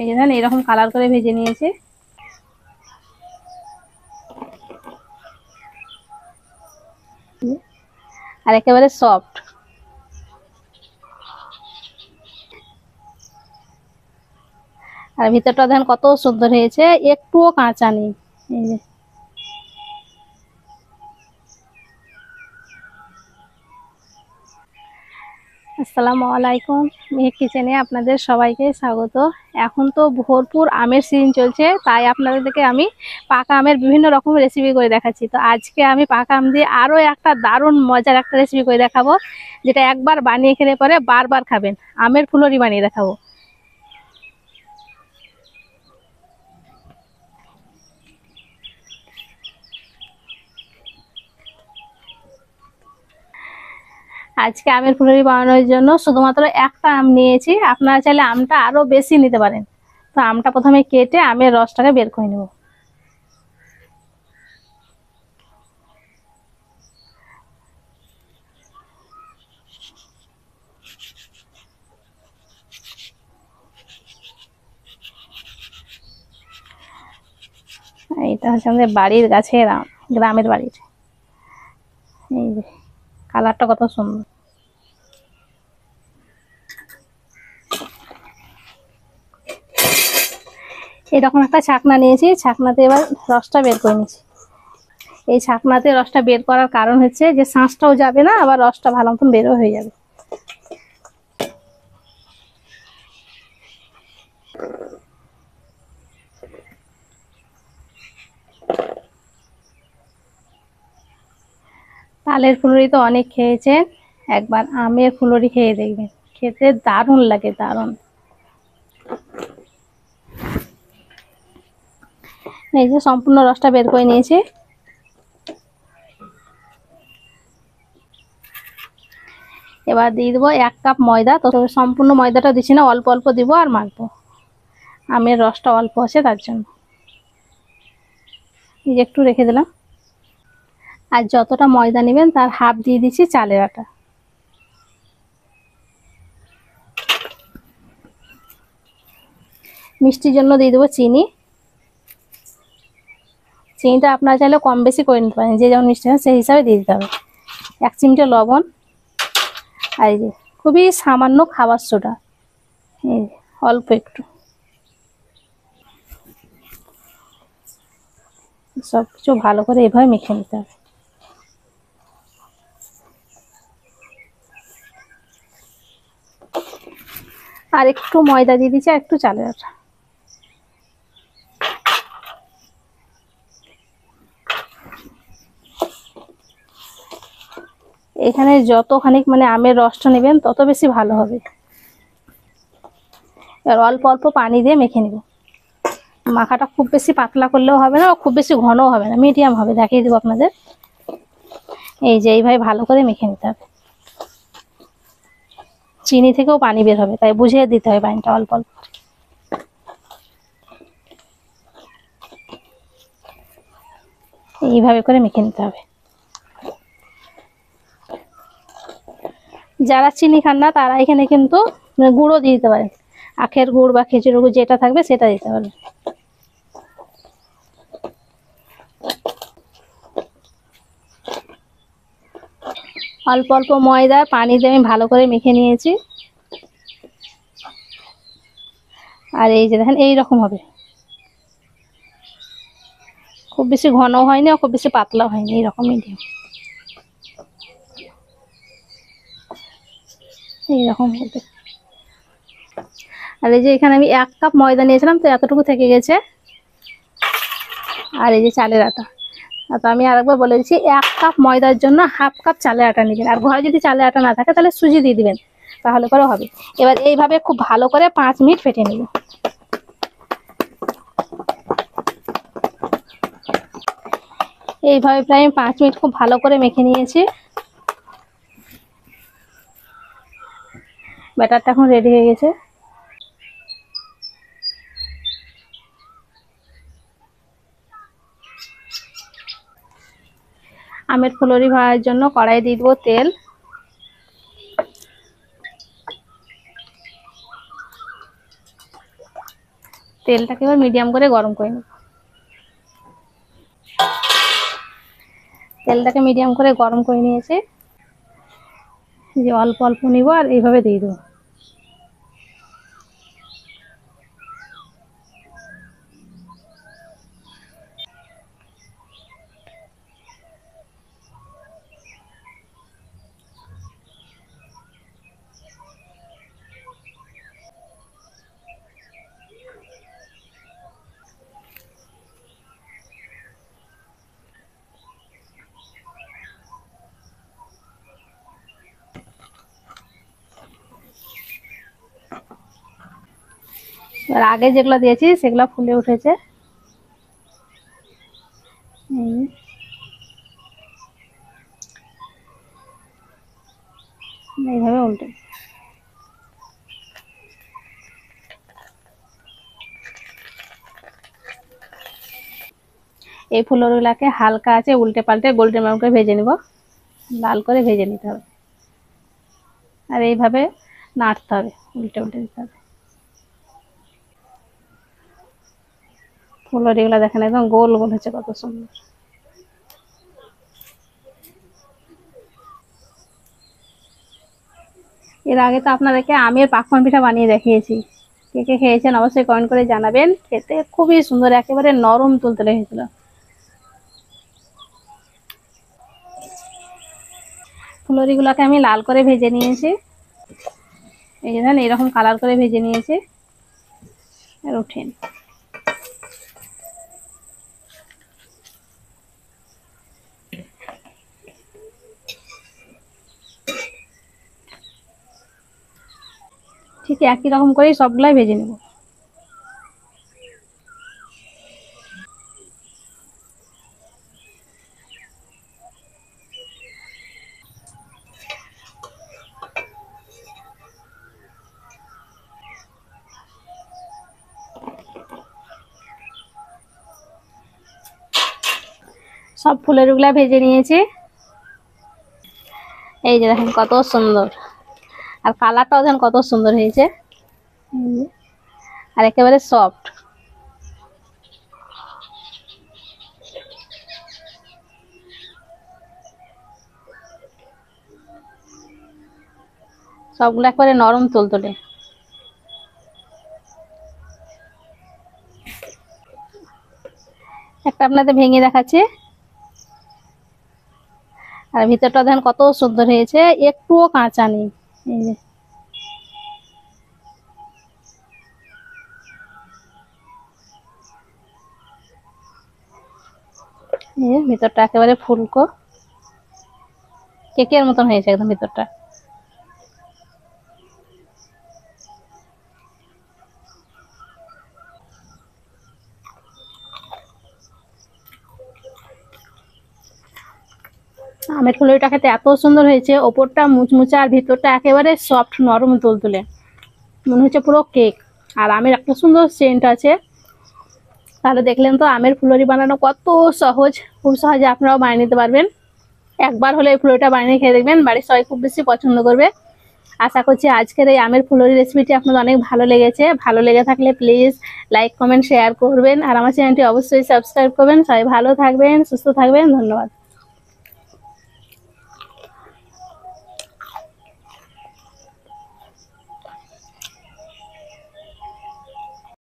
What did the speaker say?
এই যে দেখেন এরকম কালার করে ভেজে নিয়েছি। আর একেবারে সফট। আর ভিতরটা দেখেন কত সুন্দর হয়েছে, একটুও কাঁচা নেই। এই যে আসসালামু আলাইকুম, মেহেক কিচেনে আপনাদের সবাইকে স্বাগত। এখন তো ভরপুর আমের সিজন চলছে, তাই আপনাদেরকে আমি পাকা আমের বিভিন্ন রকম রেসিপি করে দেখাচ্ছি। তো আজকে আমি পাকা আম দিয়ে আরও একটা দারুণ মজার একটা রেসিপি করে দেখাবো, যেটা একবার বানিয়ে খেলে পরে বারবার খাবেন। আমের ফুলুরি বানিয়ে দেখাবো। আজকে আমের ফুলুরি বানানোর জন্য শুধুমাত্র একটা আম নিয়েছি। আপনারা চাইলে আমটা আরও বেশি নিতে পারেন। তো আমটা প্রথমে কেটে আমের রসটাকে বের করে নেব। এটা হচ্ছে আমাদের বাড়ির গাছের আম, গ্রামের বাড়ির। এই যে কালারটা কত সুন্দর। এরকম একটা ছাকনা নিয়েছি, ছাকনাতে এবার রসটা বের করে নিয়েছি। এই ছাকনাতে রসটা বের করার কারণ হচ্ছে যে শাঁসটাও যাবে না, আবার রসটা ভালো মতন বেরও হয়ে যাবে। তালের ফুলুরি তো অনেক খেয়েছেন, একবার আমের ফুলুরি খেয়ে দেখবেন, খেতে দারুণ লাগে, দারুণ। এই যে সম্পূর্ণ রসটা বের করে নিয়েছি। এবার দিয়ে দেবো 1 কাপ ময়দা। তো সম্পূর্ণ ময়দাটা দিচ্ছি না, অল্প অল্প দিব আর মাখবো। আমের রসটা অল্প আছে তার জন্য এই যে একটু রেখে দিলাম। আর যতটা ময়দা নেবেন তার হাফ দিয়ে দিচ্ছি চালের আটা। মিষ্টির জন্য দিয়ে দেবো চিনি। চিনিটা আপনারা চাইলে কম বেশি করে নিতে পারেন, যে যেমন মিষ্টি হয় সেই হিসাবে দিয়ে দিতে হবে। 1 চিমটে লবণ। আর এই যে খুবই সামান্য খাবার সোডা, এই অল্প একটু। সব কিছু ভালো করে এভাবে মেখে নিতে হবে। আর একটু ময়দা দিয়ে দিচ্ছি, আর একটু চালের আটা। এখানে যতখানি মানে আমের রসটা নেবেন তত বেশি ভালো হবে। এবার অল্প অল্প পানি দিয়ে মেখে নেব। মাখাটা খুব বেশি পাতলা করলেও হবে না, খুব বেশি ঘনও হবে না, মিডিয়াম হবে। দেখিয়ে দেবো আপনাদের। এই যে এইভাবে ভালো করে মেখে নিতে হবে। চিনি থেকেও পানি বের হবে, তাই বুঝিয়ে দিতে হবে পানিটা অল্প অল্প। এইভাবে করে মেখে নিতে হবে। যারা চিনি খান না তারা এখানে কিন্তু গুঁড়ো দিয়ে দিতে পারেন। আখের গুড় বা খেজুরের গুড় যেটা থাকবে সেটা দিতে পারেন। অল্প অল্প ময়দা পানি দিয়ে আমি ভালো করে মেখে নিয়েছি। আর এই যে দেখেন এইরকম হবে, খুব বেশি ঘন হয়নি আর খুব বেশি পাতলা হয়নি, এইরকম মিডিয়াম এইরকম হবে। আর এই যে এখানে আমি 1 কাপ ময়দা নিয়েছিলাম, তো এতটুকু থেকে গেছে। আর এই যে চালের আটা, তো আমি আরেকবার বলে দিচ্ছি, 1 কাপ ময়দার জন্য হাফ কাপ চালের আটা নেবেন। আর ঘরে যদি চালের আটা না থাকে তাহলে সুজি দিয়ে দিবেন, তাহলে করে হবে। এবার এইভাবে খুব ভালো করে 5 মিনিট ফেটে নেব। এইভাবে প্রায় আমি 5 মিনিট খুব ভালো করে মেখে নিয়েছি। ব্যাটারটা এখন রেডি হয়ে গেছে। আমের ফুলুরি ভাজার জন্য কড়াই দিয়ে দেবো তেল। তেলটাকে এবার মিডিয়াম করে গরম করে নেব। তেলটাকে মিডিয়াম করে গরম করে নিয়েছি, যে অল্প অল্প নিব আর এইভাবে দিয়ে দেবো। এবার আগে যেগুলো দিয়েছি সেগুলো ফুলে উঠেছে, এইভাবে উল্টে। এই ফুলগুলাকে হালকা আছে উল্টে পাল্টে গোল্ডেন ব্রাউন করে ভেজে নিব, লাল করে ভেজে নিতে হবে। আর এইভাবে নাড়তে হবে, উল্টে উল্টে দিতে হবে। ফুলগুলো দেখেন একদম গোল গোল হচ্ছে, কত সুন্দর। এর আগে তো আপনাদেরকে আমের পাকন পিঠা বানিয়ে দেখিয়েছি, কে কে খেয়েছেন অবশ্যই কমেন্ট করে জানাবেন। খেতে খুবই সুন্দর, একেবারে নরম তুলতুলে হয়েছিল। ফুলরিগুলোকে আমি লাল করে ভেজে নিয়েছি, এই যে দেখেন এরকম কালার করে ভেজে নিয়েছি। আর উঠেন, ঠিক একই রকম করে সবগুলাই ভেজে নেব। সব ফুলরিগুলা ভেজে নিয়েছি, এই যে দেখেন কত সুন্দর, আর কালারটাও দেখেন কত সুন্দর হয়েছে, আর একেবারে সফট। সবগুলো একবারে নরম তুলতুলে। একটা আপনাদের ভেঙে দেখাচ্ছি, আর ভিতরটা দেখেন কত সুন্দর হয়েছে, একটুও কাঁচা নেই। এই যে ভিতরটা একেবারে ফুলকো, কেকের মতন হয়েছে একদম ভিতরটা। আমের ফুলরিটা খেতে এত সুন্দর হয়েছে, ওপরটা মুচমুচে আর ভিতরটা একেবারে সফট নরম তুলতুলে, মনে হচ্ছে পুরো কেক। আর আমের একটা সুন্দর সেন্ট আছে। তাহলে দেখলেন তো আমের ফুলরি বানানো কত সহজ, খুব সহজে আপনারাও বানিয়ে নিতে পারবেন। একবার হলে এই ফুলরিটা বানিয়ে খেয়ে দেখবেন, বাড়ির সবাই খুব বেশি পছন্দ করবে। আশা করছি আজকের এই আমের ফুলরি রেসিপিটি আপনাদের অনেক ভালো লেগেছে। ভালো লেগে থাকলে প্লিজ লাইক কমেন্ট শেয়ার করবেন, আর আমার চ্যানেলটি অবশ্যই সাবস্ক্রাইব করবেন। সবাই ভালো থাকবেন, সুস্থ থাকবেন, ধন্যবাদ।